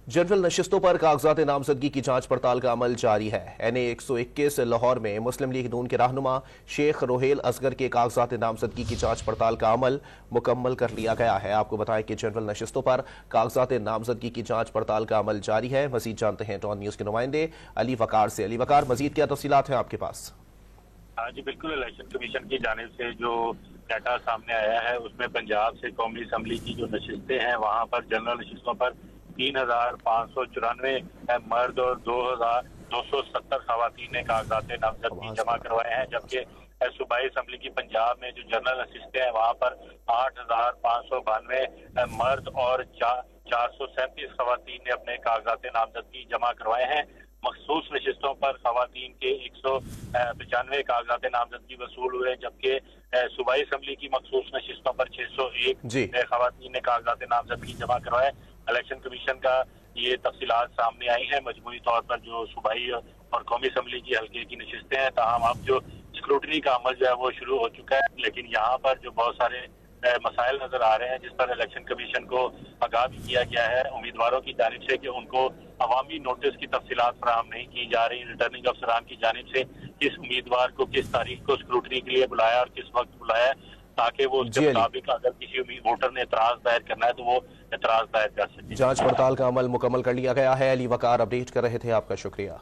General नशिस्तों पर कागजात नामजदगी की जांच पड़ताल का अमल जारी है। NA 121 लाहौर में मुस्लिम लीग नून के रहनुमा शेख रोहेल असगर के कागजात नामजदगी की जांच पड़ताल का अमल मुकम्मल कर लिया गया है। आपको बताएं कि जनरल नशिस्तों पर कागजात नामजदगी की जांच पड़ताल का अमल जारी है। मजीद जानते हैं डॉन न्यूज के नुमाइंदे अली वकार से। अली वकार, मजीद क्या तफसीलात हैं आपके पास? हाँ जी बिल्कुल, इलेक्शन कमीशन की जानिब से जो डाटा सामने आया है उसमें पंजाब से कौमी असम्बली की जो नशिस्तें हैं वहाँ पर जनरल नशिस्तों पर 3,594 मर्द और 2,270 खवातीन ने कागजात नामजदगी जमा करवाए हैं, जबकि सूबाई असम्बली की पंजाब में जो जनरल नशिस्तें हैं वहाँ पर 8,592 मर्द और 437 खवातीन ने अपने कागजात नामजदगी जमा करवाए हैं। मखसूस नशिस्तों पर खवातीन के 195 कागजात नामजदगी वसूल हुए, जबकि सूबाई असम्बली की मखसूस नशिस्तों पर 601 खवातीन ने कागजात नामजदगी जमा करवाए। इलेक्शन कमीशन का ये तफसीलात सामने आई हैं। मजमूई तौर पर जो सूबाई और कौमी असम्बली की हल्के की नशिस्तें हैं, ताहम अब जो स्क्रूटनी का अमल जो है वो शुरू हो चुका है, लेकिन यहाँ पर जो बहुत सारे मसाइल नजर आ रहे हैं जिस पर इलेक्शन कमीशन को आगाह भी किया गया है उम्मीदवारों की जानिब से कि उनको अवामी नोटिस की तफसीलात फराहम नहीं की जा रही। रिटर्निंग अफसरान की जानिब से किस उम्मीदवार को किस तारीख को स्क्रूटनी के लिए बुलाया और किस वक्त बुलाया, ताकि वो उसके मुताबिक अगर किसी वोटर ने एतराज दायर करना है तो वो एतराज दायर कर सके। जांच पड़ताल का अमल मुकम्मल कर लिया गया है। अली वकार अपडेट कर रहे थे, आपका शुक्रिया।